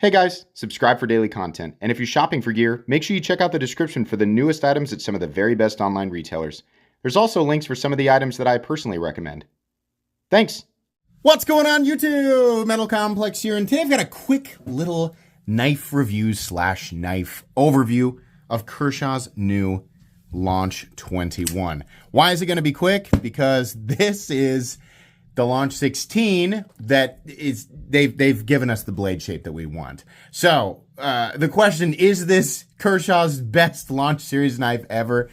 Hey guys, subscribe for daily content, and if you're shopping for gear, make sure you check out the description for the newest items at some of the very best online retailers. There's also links for some of the items that I personally recommend. Thanks! What's going on YouTube? Metal Complex here, and today I've got a quick little knife review / knife overview of Kershaw's new Launch 21. Why is it going to be quick? Because this is the Launch 16 that is, they've given us the blade shape that we want. So, the question, is this Kershaw's best Launch series knife ever?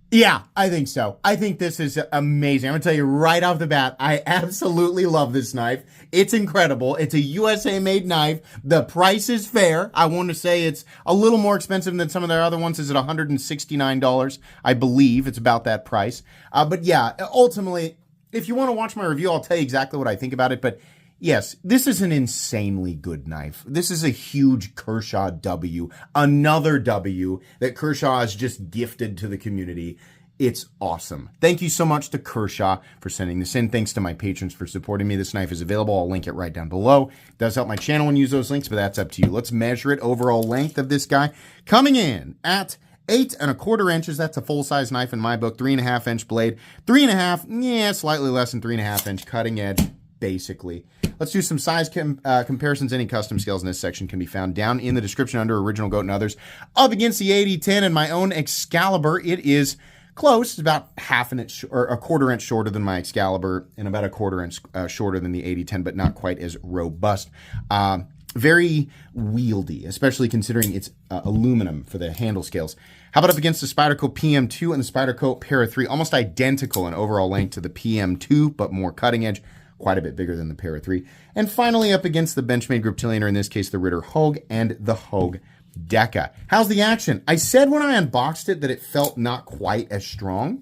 Yeah, I think so. I think this is amazing. I'm going to tell you right off the bat, I absolutely love this knife. It's incredible. It's a USA-made knife. The price is fair. I want to say it's a little more expensive than some of their other ones. It's at $169, I believe. It's about that price. But yeah, ultimately, if you want to watch my review, I'll tell you exactly what I think about it. But yes, this is an insanely good knife. This is a huge Kershaw W. Another W that Kershaw has just gifted to the community. It's awesome. Thank you so much to Kershaw for sending this in. Thanks to my patrons for supporting me. This knife is available. I'll link it right down below. It does help my channel and use those links, but that's up to you. Let's measure it. Overall length of this guy coming in at 8 1/4 inches. That's a full-size knife in my book. 3.5 inch blade. 3.5, yeah, slightly less than 3.5 inch cutting edge, basically. Let's do some size comparisons. Any custom scales in this section can be found down in the description under Original Goat and others. Up against the 8010 and my own Excalibur, it is close. It's about half an inch or a 1/4 inch shorter than my Excalibur and about a 1/4 inch shorter than the 8010, but not quite as robust. Very wieldy, especially considering it's aluminum for the handle scales. How about up against the Spyderco PM2 and the Spyderco Para 3? Almost identical in overall length to the PM2, but more cutting edge, quite a bit bigger than the Para 3. And finally up against the Benchmade Griptilian, or in this case the Ritter Hogue and the Hogue Deca. How's the action? I said when I unboxed it that it felt not quite as strong,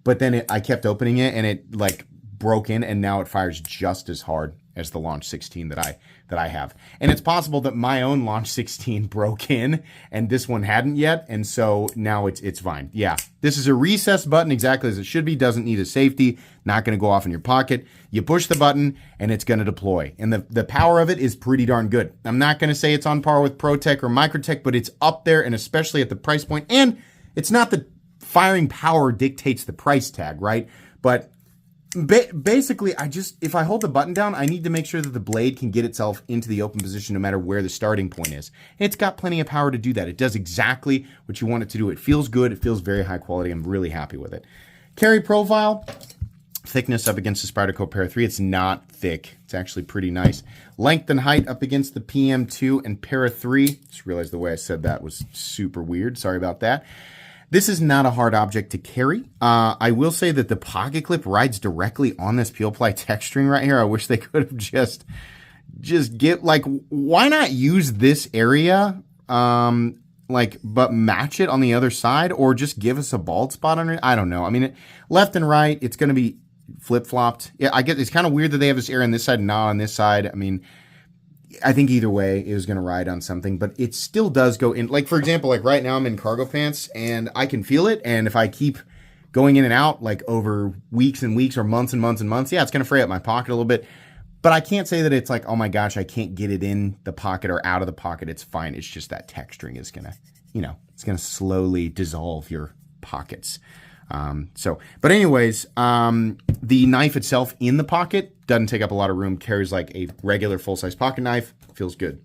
but then I kept opening it and it like broke in, and now it fires just as hard as the Launch 16 that I have. And it's possible that my own Launch 16 broke in and this one hadn't yet, and so now it's fine. Yeah, this is a recessed button exactly as it should be. Doesn't need a safety, not going to go off in your pocket. You push the button and it's going to deploy. And the power of it is pretty darn good. I'm not going to say it's on par with ProTech or Microtech, but it's up there, and especially at the price point. And it's not that firing power dictates the price tag, right? But basically, if I hold the button down, I need to make sure that the blade can get itself into the open position no matter where the starting point is. And it's got plenty of power to do that. It does exactly what you want it to do. It feels good. It feels very high quality. I'm really happy with it. Carry profile, thickness up against the Spyderco Para 3. It's not thick. It's actually pretty nice. Length and height up against the PM2 and Para 3. Just realized the way I said that was super weird. Sorry about that. This is not a hard object to carry. I will say that the pocket clip rides directly on this peel ply texturing right here. I wish they could have just get, like, why not use this area, but match it on the other side, or just give us a bald spot on it? I don't know. I mean, left and right, it's going to be flip-flopped. Yeah, I get it's kind of weird that they have this area on this side and not on this side. I mean, I think either way it was going to ride on something, but it still does go in. Like, for example, like right now I'm in cargo pants and I can feel it. And if I keep going in and out like over weeks and weeks or months and months and months, yeah, it's going to fray up my pocket a little bit. But I can't say that it's like, oh my gosh, I can't get it in the pocket or out of the pocket. It's fine. It's just that texturing is going to, it's going to slowly dissolve your pockets. But anyways, the knife itself in the pocket doesn't take up a lot of room, carries like a regular full-size pocket knife, feels good.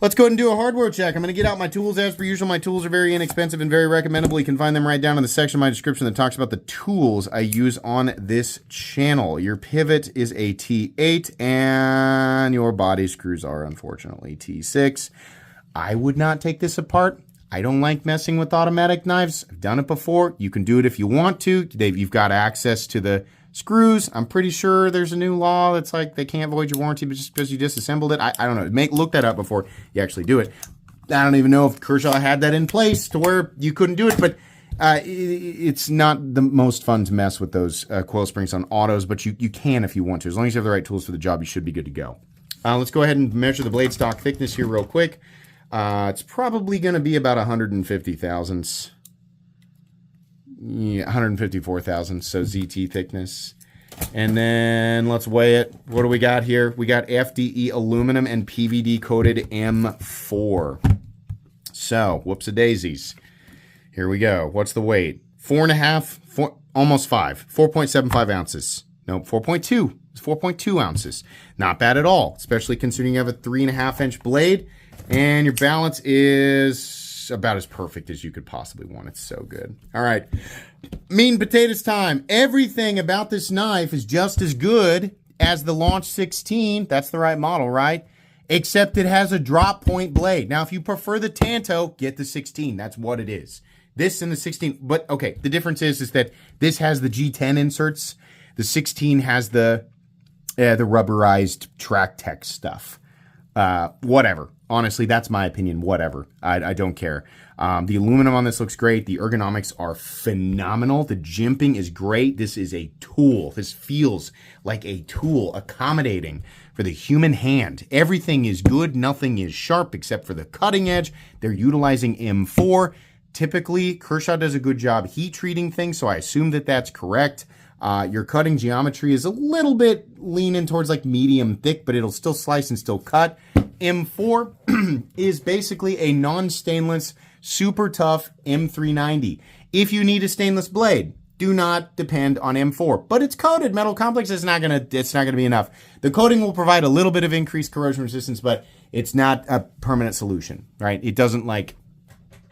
Let's go ahead and do a hardware check. I'm going to get out my tools. As per usual, my tools are very inexpensive and very recommendable. You can find them right down in the section of my description that talks about the tools I use on this channel. Your pivot is a T8 and your body screws are unfortunately T6. I would not take this apart. I don't like messing with automatic knives. I've done it before. You can do it if you want to. You've got access to the screws. I'm pretty sure there's a new law that's like they can't void your warranty just because you disassembled it. I don't know. Look that up before you actually do it. I don't even know if Kershaw had that in place to where you couldn't do it, but it's not the most fun to mess with those coil springs on autos, but you can if you want to. As long as you have the right tools for the job, you should be good to go. Let's go ahead and measure the blade stock thickness here real quick. It's probably going to be about 150 thousandths. Yeah, 154 thousandths, so ZT thickness. And then let's weigh it. What do we got here? We got FDE aluminum and PVD coated M4. So, whoops-a-daisies. Here we go. What's the weight? 4.5, almost 5. 4.75 ounces. Nope, 4.2. It's 4.2 ounces. Not bad at all, especially considering you have a 3.5-inch blade. And your balance is about as perfect as you could possibly want. It's so good. All right. Meat and potatoes time. Everything about this knife is just as good as the Launch 16. That's the right model, right? Except it has a drop point blade. Now, if you prefer the Tanto, get the 16. That's what it is. This and the 16, but okay, the difference is that this has the G10 inserts. The 16 has the rubberized track tech stuff. Whatever. Honestly, that's my opinion. Whatever. I don't care. The aluminum on this looks great. The ergonomics are phenomenal. The jimping is great. This is a tool. This feels like a tool, accommodating for the human hand. Everything is good. Nothing is sharp except for the cutting edge. They're utilizing M4. Typically, Kershaw does a good job heat treating things, so I assume that that's correct. Your cutting geometry is a little bit leaning towards like medium thick, but it'll still slice and still cut. M4 is basically a non-stainless, super tough M390. If you need a stainless blade, do not depend on M4. But it's coated. Metal Complex is not gonna be enough. The coating will provide a little bit of increased corrosion resistance, but it's not a permanent solution, right? It doesn't like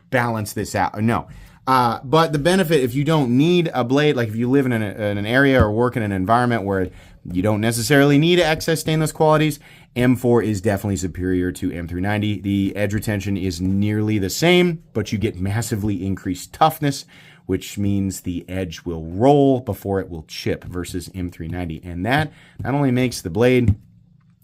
balance this out. No. But the benefit, if you don't need a blade, like if you live in an area or work in an environment where you don't necessarily need excess stainless qualities, M4 is definitely superior to M390. The edge retention is nearly the same, but you get massively increased toughness, which means the edge will roll before it will chip versus M390. And that not only makes the blade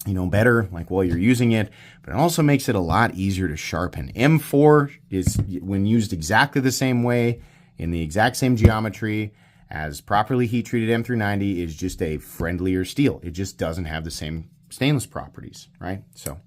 better, like while you're using it, but it also makes it a lot easier to sharpen. M4 is, when used exactly the same way, in the exact same geometry as properly heat-treated M390, is just a friendlier steel. It just doesn't have the same stainless properties, right? So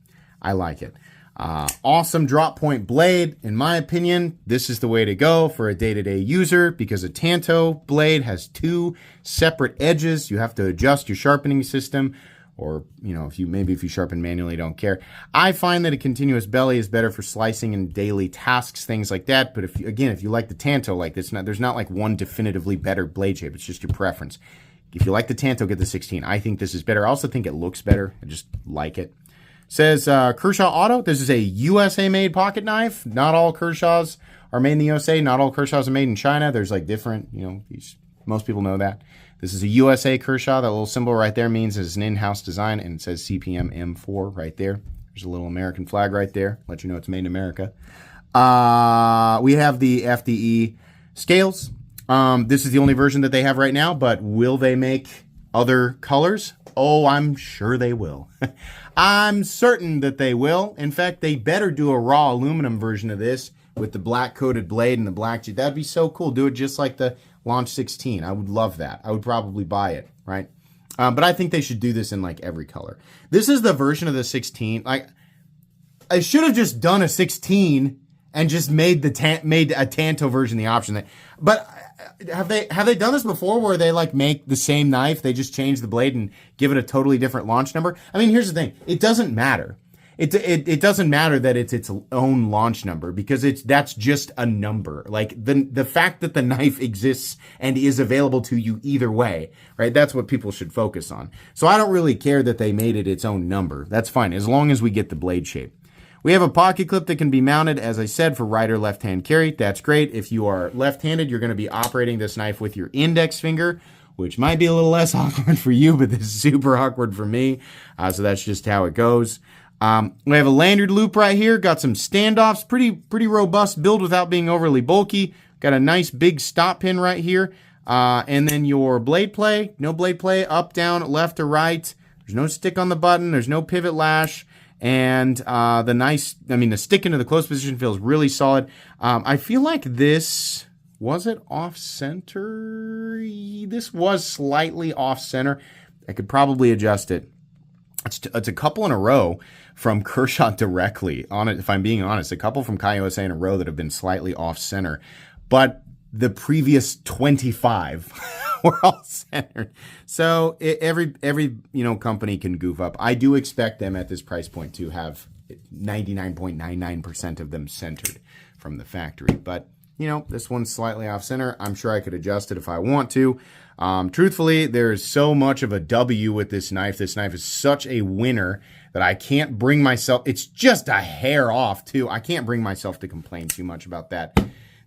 I like it. Awesome drop point blade. In my opinion, this is the way to go for a day-to-day user, because a Tanto blade has two separate edges. You have to adjust your sharpening system. Or, if you sharpen manually, don't care. I find that a continuous belly is better for slicing and daily tasks, things like that. But if you like the Tanto, like this, there's not like one definitively better blade shape. It's just your preference. If you like the Tanto, get the 16. I think this is better. I also think it looks better. I just like it. Says Kershaw Auto. This is a USA-made pocket knife. Not all Kershaws are made in the USA. Not all Kershaws are made in China. There's like different, most people know that. This is a USA Kershaw. That little symbol right there means it's an in-house design, and it says CPM M4 right there. There's a little American flag right there. Let you know it's made in America. We have the FDE scales. This is the only version that they have right now, but will they make other colors? Oh, I'm sure they will. I'm certain that they will. In fact, they better do a raw aluminum version of this with the black coated blade and the black. That'd be so cool. Do it just like the Launch 16. I would love that. I would probably buy it, right? But I think they should do this in like every color. This is the version of the 16. Like, I should have just done a 16 and just made a Tanto version the option. But have they done this before, where they like make the same knife, they just change the blade and give it a totally different launch number? I mean, here's the thing. It doesn't matter. It doesn't matter that it's its own launch number, because that's just a number. Like the fact that the knife exists and is available to you either way, right? That's what people should focus on. So I don't really care that they made it its own number. That's fine, as long as we get the blade shape. We have a pocket clip that can be mounted, as I said, for right or left-hand carry. That's great. If you are left-handed, you're going to be operating this knife with your index finger, which might be a little less awkward for you, but this is super awkward for me. So that's just how it goes. We have a lanyard loop right here. Got some standoffs. Pretty robust build without being overly bulky. Got a nice big stop pin right here. And then your blade play. No blade play. Up, down, left, or right. There's no stick on the button. There's no pivot lash. And the stick into the close position feels really solid. I feel like this, was it off center? This was slightly off center. I could probably adjust it. It's a couple in a row from Kershaw directly on it. If I'm being honest, a couple from KaiUSA in a row that have been slightly off center, but the previous 25 we're all centered. So every company can goof up. I do expect them at this price point to have 99.99% of them centered from the factory. But, this one's slightly off center. I'm sure I could adjust it if I want to. Truthfully, there's so much of a W with this knife. This knife is such a winner that I can't bring myself, it's just a hair off too. I can't bring myself to complain too much about that.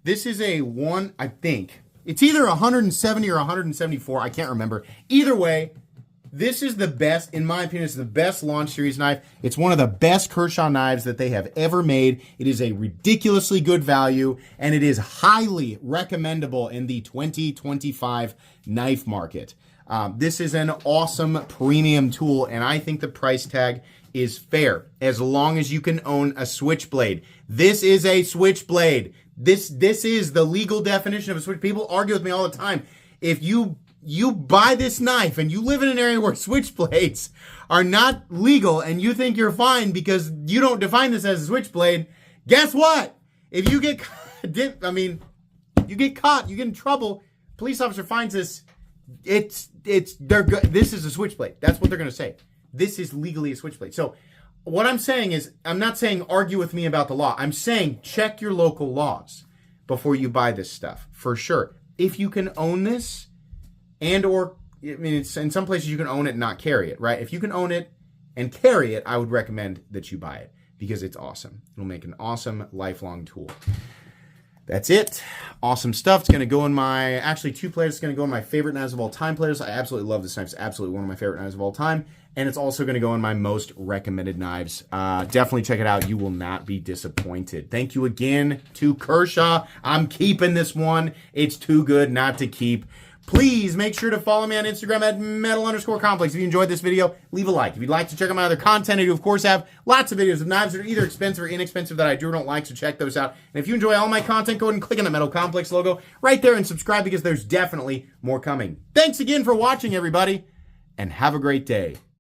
This is I think, it's either 170 or 174. I can't remember. Either way, this is the best, in my opinion, it's the best Launch Series knife. It's one of the best Kershaw knives that they have ever made. It is a ridiculously good value, and it is highly recommendable in the 2025 knife market. This is an awesome premium tool, and I think the price tag is fair as long as you can own a switchblade. This is a switchblade. This is the legal definition of a switch. People argue with me all the time. If you buy this knife and you live in an area where switchblades are not legal and you think you're fine because you don't define this as a switchblade, guess what? If you get you get caught, you get in trouble, police officer finds this, this is a switchblade. That's what they're going to say. This is legally a switchblade. So what I'm saying is, I'm not saying argue with me about the law. I'm saying check your local laws before you buy this stuff, for sure. If you can own this, it's in some places you can own it and not carry it, right? If you can own it and carry it, I would recommend that you buy it because it's awesome. It'll make an awesome lifelong tool. That's it. Awesome stuff. It's going to go in actually 2 players. It's going to go in my favorite knives of all time players. I absolutely love this knife. It's absolutely one of my favorite knives of all time. And it's also going to go in my most recommended knives. Definitely check it out. You will not be disappointed. Thank you again to Kershaw. I'm keeping this one. It's too good not to keep. Please make sure to follow me on Instagram at metal_complex. If you enjoyed this video, leave a like. If you'd like to check out my other content, I do, of course, have lots of videos of knives that are either expensive or inexpensive that I do or don't like, so check those out. And if you enjoy all my content, go ahead and click on the Metal Complex logo right there and subscribe because there's definitely more coming. Thanks again for watching, everybody, and have a great day.